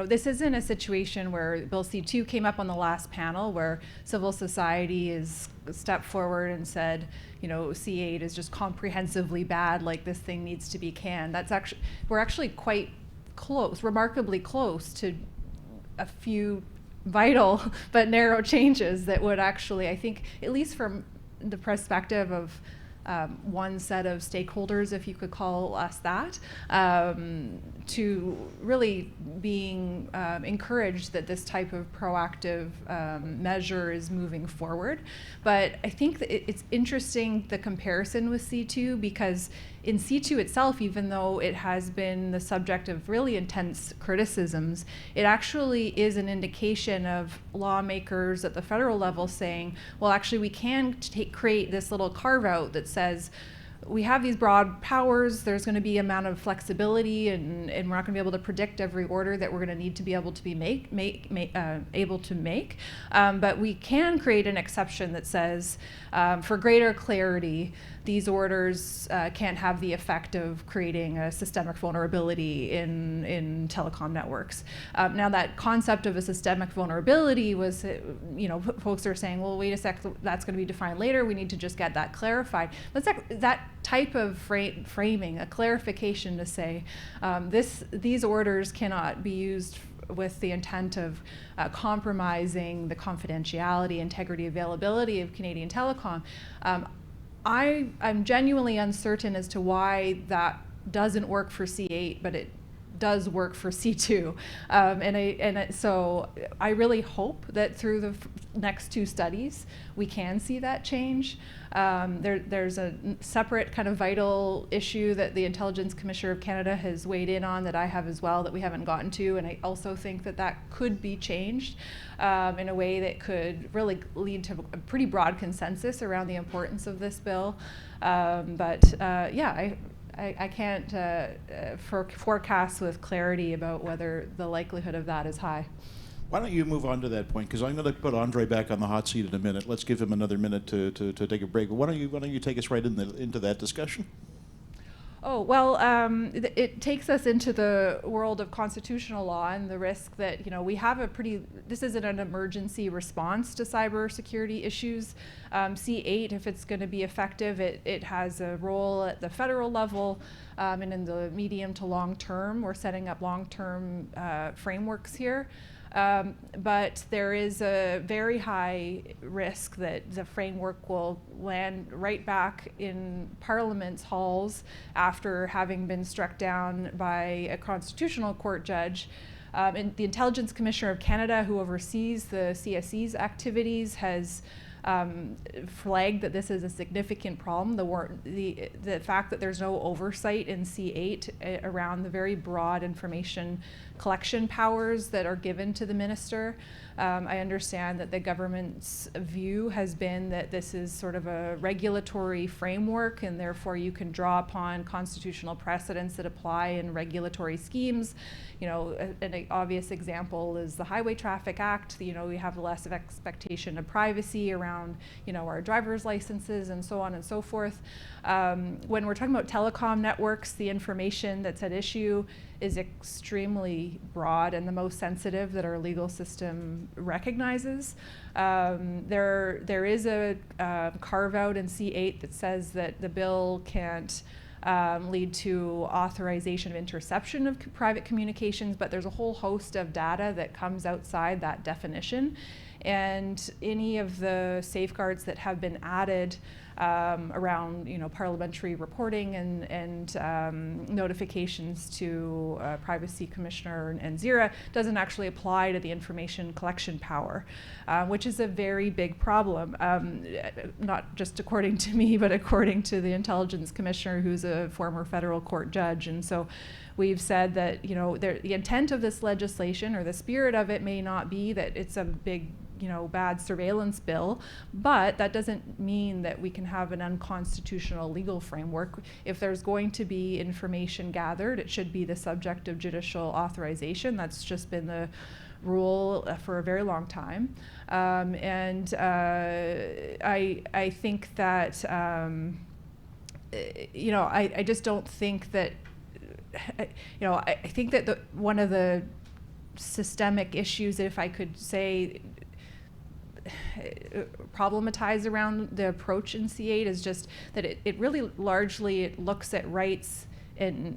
this isn't a situation where Bill C2 came up on the last panel where civil society is stepped forward and said, C8 is just comprehensively bad, like this thing needs to be canned. We're actually quite close, remarkably close to a few vital but narrow changes that would actually, I think, at least from the perspective of one set of stakeholders, if you could call us that, to really being encouraged that this type of proactive measure is moving forward. But I think that it's interesting, the comparison with C2, because in C2 itself, even though it has been the subject of really intense criticisms, it actually is an indication of lawmakers at the federal level saying, well, actually we can create this little carve out that says, we have these broad powers, there's going to be amount of flexibility, and we're not going to be able to predict every order that we're going to need to be able to be able to make. But we can create an exception that says, for greater clarity, these orders can't have the effect of creating a systemic vulnerability in telecom networks. Now that concept of a systemic vulnerability was, folks are saying, well, wait a sec, that's going to be defined later. We need to just get that clarified. But that type of framing, a clarification to say, these orders cannot be used with the intent of compromising the confidentiality, integrity, availability of Canadian telecom. I'm genuinely uncertain as to why that doesn't work for C8, but it does work for C2. So I really hope that through the next 2 studies, we can see that change. There's a separate kind of vital issue that the Intelligence Commissioner of Canada has weighed in on that I have as well that we haven't gotten to, and I also think that that could be changed in a way that could really lead to a pretty broad consensus around the importance of this bill. I can't forecast with clarity about whether the likelihood of that is high. Why don't you move on to that point? Because I'm going to put Andre back on the hot seat in a minute. Let's give him another minute to take a break. But why don't you take us right into that discussion? Oh, well, it takes us into the world of constitutional law and the risk that, we have this isn't an emergency response to cybersecurity issues. C8, if it's going to be effective, it has a role at the federal level and in the medium to long term. We're setting up long-term frameworks here. But there is a very high risk that the framework will land right back in Parliament's halls after having been struck down by a constitutional court judge. And the Intelligence Commissioner of Canada, who oversees the CSE's activities, has flagged that this is a significant problem. The fact that there's no oversight in C8 around the very broad information collection powers that are given to the minister. I understand that the government's view has been that this is sort of a regulatory framework, and therefore you can draw upon constitutional precedents that apply in regulatory schemes. An obvious example is the Highway Traffic Act. We have less of expectation of privacy around, our driver's licenses and so on and so forth. When we're talking about telecom networks, the information that's at issue is extremely broad and the most sensitive that our legal system recognizes. There is a carve out in C8 that says that the bill can't lead to authorization of interception of private communications, but there's a whole host of data that comes outside that definition. And any of the safeguards that have been added around parliamentary reporting and notifications to Privacy Commissioner and ZERA doesn't actually apply to the information collection power, which is a very big problem, not just according to me, but according to the Intelligence Commissioner, who's a former federal court judge. And so we've said that the intent of this legislation, or the spirit of it, may not be that it's a big bad surveillance bill, but that doesn't mean that we can have an unconstitutional legal framework. If there's going to be information gathered, it should be the subject of judicial authorization. That's just been the rule for a very long time. I think that, I just don't think that, I think that one of the systemic issues, if I could say, problematize around the approach in C8 is just that it really largely looks at rights and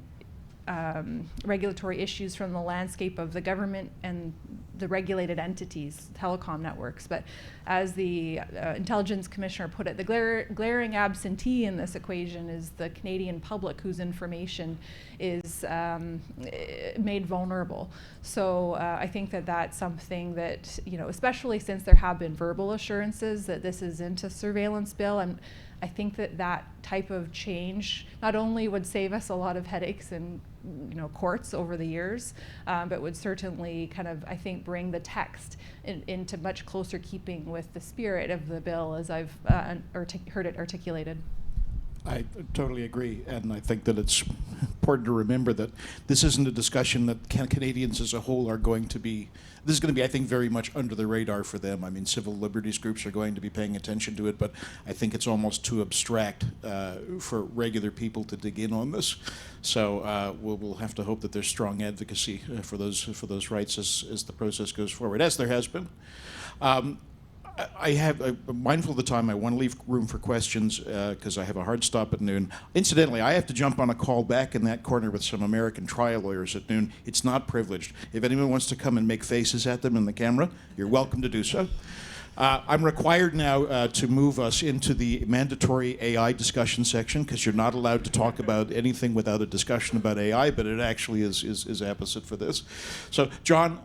regulatory issues from the landscape of the government and the regulated entities, telecom networks. But as the Intelligence Commissioner put it, the glaring absentee in this equation is the Canadian public, whose information is made vulnerable. So I think that that's something that, especially since there have been verbal assurances that this isn't a surveillance bill, and I think that that type of change not only would save us a lot of headaches in courts over the years, but would certainly kind of, I think, bring the text into much closer keeping with the spirit of the bill as I've heard it articulated. I totally agree, and I think that it's important to remember that this isn't a discussion that Canadians as a whole are going to be. This is going to be, I think, very much under the radar for them. I mean, civil liberties groups are going to be paying attention to it, but I think it's almost too abstract for regular people to dig in on this. So we'll have to hope that there's strong advocacy for those rights as the process goes forward, as there has been. I'm mindful of the time. I want to leave room for questions because I have a hard stop at noon. Incidentally, I have to jump on a call back in that corner with some American trial lawyers at noon. It's not privileged. If anyone wants to come and make faces at them in the camera, you're welcome to do so. I'm required now to move us into the mandatory AI discussion section because you're not allowed to talk about anything without a discussion about AI, but it actually is opposite for this. So, John,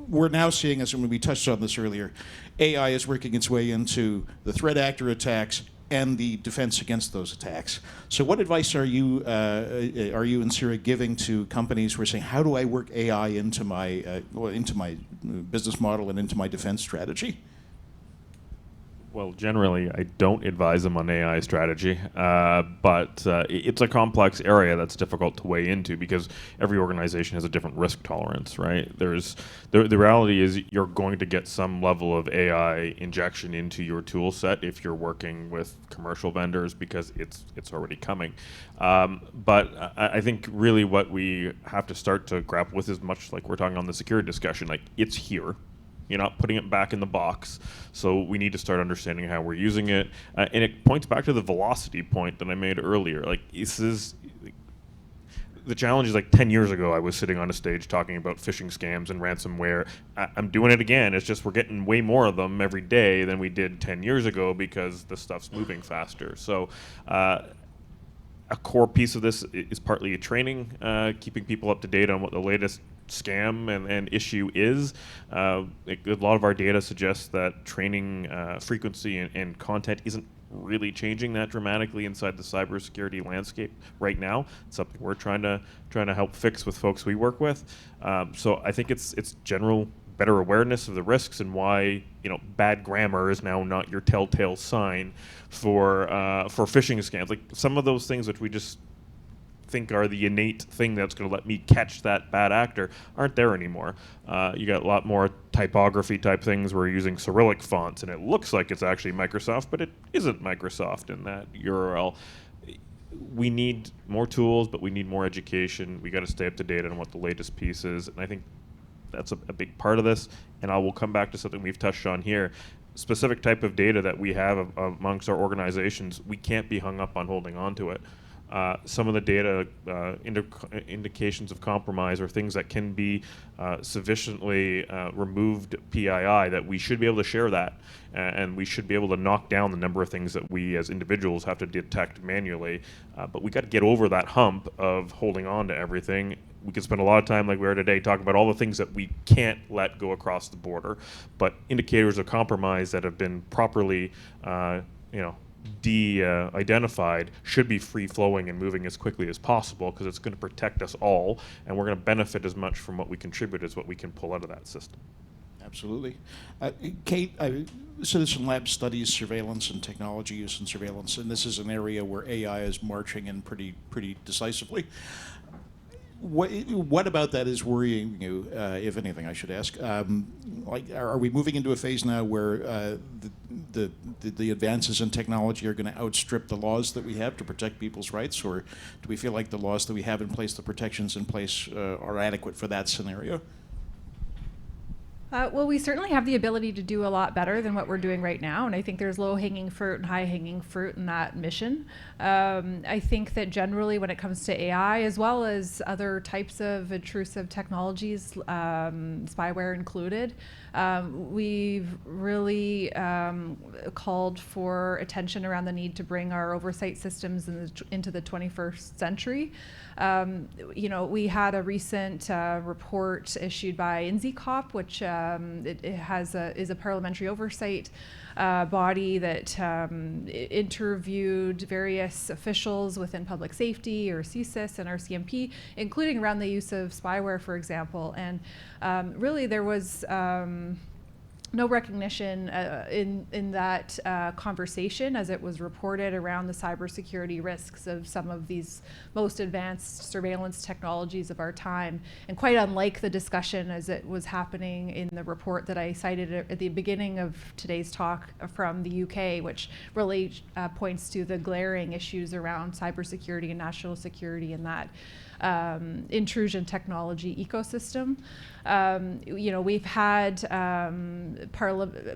we're now seeing, as we touched on this earlier, AI is working its way into the threat actor attacks and the defense against those attacks. So what advice are you and Sarah giving to companies who are saying, how do I work AI into my business model and into my defense strategy? Well, generally, I don't advise them on AI strategy, but it's a complex area that's difficult to weigh into because every organization has a different risk tolerance, right? The reality is you're going to get some level of AI injection into your tool set if you're working with commercial vendors because it's already coming. But I think really what we have to start to grapple with is much like we're talking on the security discussion, like it's here. You're not putting it back in the box. So we need to start understanding how we're using it. And it points back to the velocity point that I made earlier. Like, this is, the challenge is like 10 years ago, I was sitting on a stage talking about phishing scams and ransomware. I'm doing it again. It's just we're getting way more of them every day than we did 10 years ago because the stuff's moving faster. So a core piece of this is partly a training, keeping people up to date on what the latest scam and issue is. A lot of our data suggests that training frequency and content isn't really changing that dramatically inside the cybersecurity landscape right now. It's something we're trying to help fix with folks we work with. So I think it's general better awareness of the risks and why bad grammar is now not your telltale sign for phishing scams. Like some of those things which we just think are the innate thing that's going to let me catch that bad actor aren't there anymore. You got a lot more typography type things where you're using Cyrillic fonts and it looks like it's actually Microsoft, but it isn't Microsoft in that URL. We need more tools, but we need more education. We got to stay up to date on what the latest piece is, and I think that's a big part of this. And I will come back to something we've touched on here. Specific type of data that we have amongst our organizations, we can't be hung up on holding on to it. Some of the data indications of compromise are things that can be sufficiently removed PII that we should be able to share that, and we should be able to knock down the number of things that we as individuals have to detect manually. But we got to get over that hump of holding on to everything. We could spend a lot of time, like we are today, talking about all the things that we can't let go across the border, but indicators of compromise that have been properly, de-identified should be free-flowing and moving as quickly as possible because it's going to protect us all, and we're going to benefit as much from what we contribute as what we can pull out of that system. Absolutely. Kate, Citizen Lab studies surveillance and technology use in surveillance, and this is an area where AI is marching in pretty decisively. What about that is worrying you, if anything, I should ask? Are we moving into a phase now where the advances in technology are going to outstrip the laws that we have to protect people's rights, or do we feel like the laws that we have in place, the protections in place, are adequate for that scenario? Well, we certainly have the ability to do a lot better than what we're doing right now, and I think there's low-hanging fruit and high-hanging fruit in that mission. I think that generally when it comes to AI, as well as other types of intrusive technologies, spyware included, we've really called for attention around the need to bring our oversight systems into the 21st century. We had a recent report issued by INZICOP, which is a parliamentary oversight body that interviewed various officials within public safety or CSIS and RCMP, including around the use of spyware, for example. And really there was no recognition in that conversation as it was reported around the cybersecurity risks of some of these most advanced surveillance technologies of our time. And quite unlike the discussion as it was happening in the report that I cited at the beginning of today's talk from the UK, which really points to the glaring issues around cybersecurity and national security in that. intrusion technology ecosystem. We've had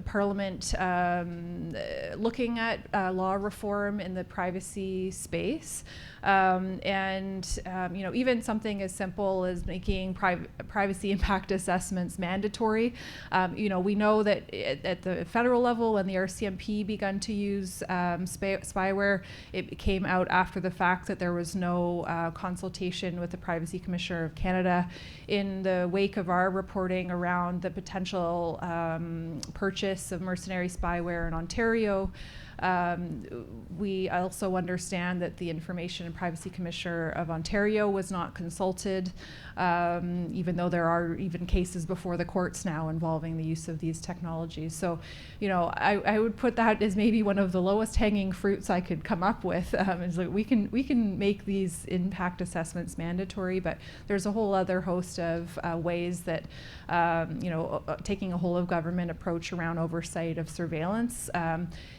Parliament looking at law reform in the privacy space, even something as simple as making privacy impact assessments mandatory. We know that at the federal level, when the RCMP begun to use spyware, it came out after the fact that there was no consultation with the Privacy Commissioner of Canada. In the wake of our reporting around the potential purchase of mercenary spyware in Ontario, we also understand that the Information and Privacy Commissioner of Ontario was not consulted, even though there are even cases before the courts now involving the use of these technologies. So, I would put that as maybe one of the lowest hanging fruits I could come up with. Is like we can make these impact assessments mandatory, but there's a whole other host of ways that taking a whole of government approach around oversight of surveillance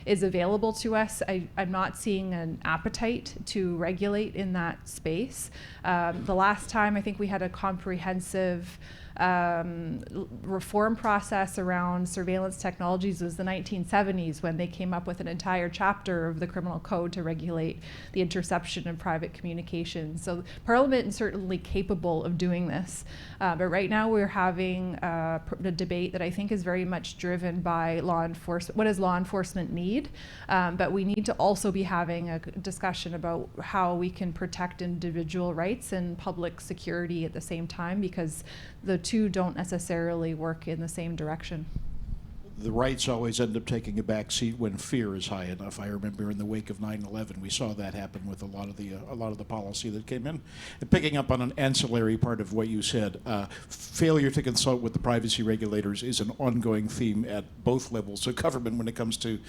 is available to us. I'm not seeing an appetite to regulate in that space. The last time I think we had a comprehensive reform process around surveillance technologies was the 1970s, when they came up with an entire chapter of the criminal code to regulate the interception of private communications. So Parliament is certainly capable of doing this, but right now we're having a debate that I think is very much driven by law enforcement. What does law enforcement need? But we need to also be having a discussion about how we can protect individual rights and public security at the same time, because the two don't necessarily work in the same direction. The rights always end up taking a back seat when fear is high enough. I remember in the wake of 9/11, we saw that happen with a lot of the policy that came in. And picking up on an ancillary part of what you said, failure to consult with the privacy regulators is an ongoing theme at both levels of government when it comes to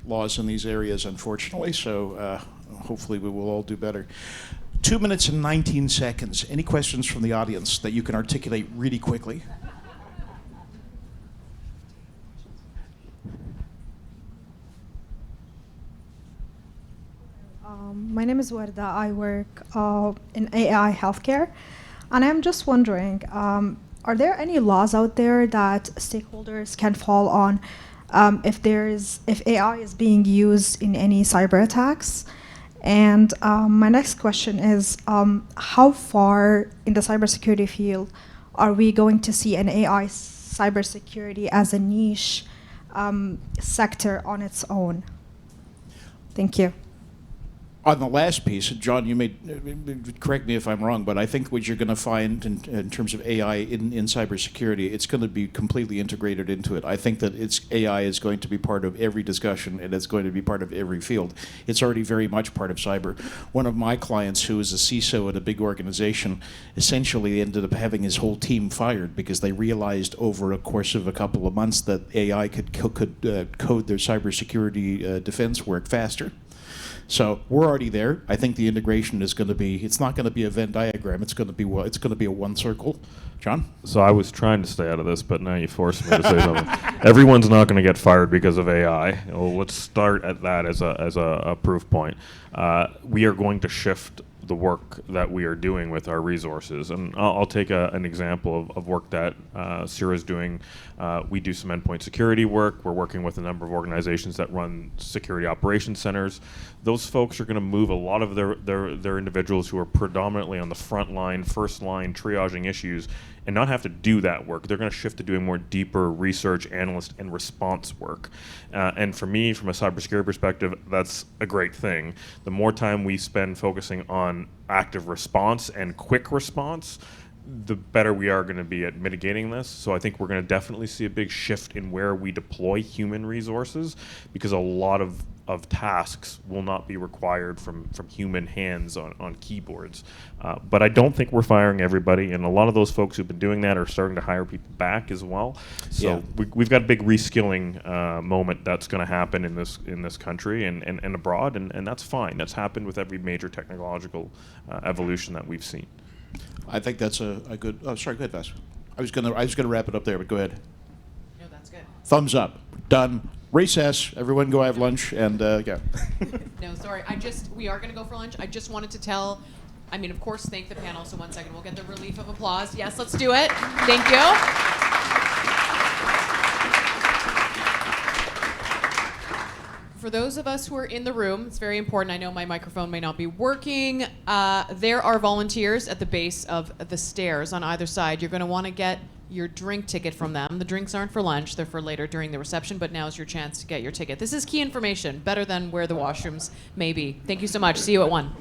laws in these areas, unfortunately. So hopefully we will all do better. 2 minutes and 19 seconds. Any questions from the audience that you can articulate really quickly? My name is Warda. I work in AI healthcare, and I'm just wondering, are there any laws out there that stakeholders can fall on if AI is being used in any cyber attacks? And my next question is, how far in the cybersecurity field are we going to see an AI cybersecurity as a niche sector on its own? Thank you. On the last piece, John, you may correct me if I'm wrong, but I think what you're going to find in terms of AI in cybersecurity, it's going to be completely integrated into it. I think that AI is going to be part of every discussion, and it's going to be part of every field. It's already very much part of cyber. One of my clients, who is a CISO at a big organization, essentially ended up having his whole team fired because they realized over a course of a couple of months that AI could code their cybersecurity defense work faster. So we're already there. I think the integration is going to be, it's not going to be a Venn diagram. It's going to be a one circle. John? So I was trying to stay out of this, but now you forced me to say something. Everyone's not going to get fired because of AI. Well, let's start at that as a proof point. We are going to shift the work that we are doing with our resources. And I'll take an example of work that CIRA is doing. We do some endpoint security work. We're working with a number of organizations that run security operations centers. Those folks are going to move a lot of their individuals who are predominantly on the front line, first line, triaging issues, and not have to do that work. They're going to shift to doing more deeper research, analyst, and response work. And for me, from a cybersecurity perspective, that's a great thing. The more time we spend focusing on active response and quick response, the better we are going to be at mitigating this. So I think we're going to definitely see a big shift in where we deploy human resources, because a lot of tasks will not be required from human hands on keyboards. But I don't think we're firing everybody, and a lot of those folks who've been doing that are starting to hire people back as well. So yeah, we've got a big reskilling moment that's going to happen in this country and abroad, and that's fine. That's happened with every major technological evolution that we've seen. I think that's a good. Oh, sorry. Go ahead, Vas. I was gonna wrap it up there, but go ahead. No, that's good. Thumbs up. Done. Recess. Everyone go have lunch and yeah. No, sorry. We are going to go for lunch. I just wanted to tell I mean, of course, thank the panel. So 1 second, we'll get the relief of applause. Yes, let's do it. Thank you. For those of us who are in the room, it's very important. I know my microphone may not be working. There are volunteers at the base of the stairs on either side. You're going to want to get your drink ticket from them. The drinks aren't for lunch, they're for later during the reception, but now's your chance to get your ticket. This is key information, better than where the washrooms may be. Thank you so much. See you at 1.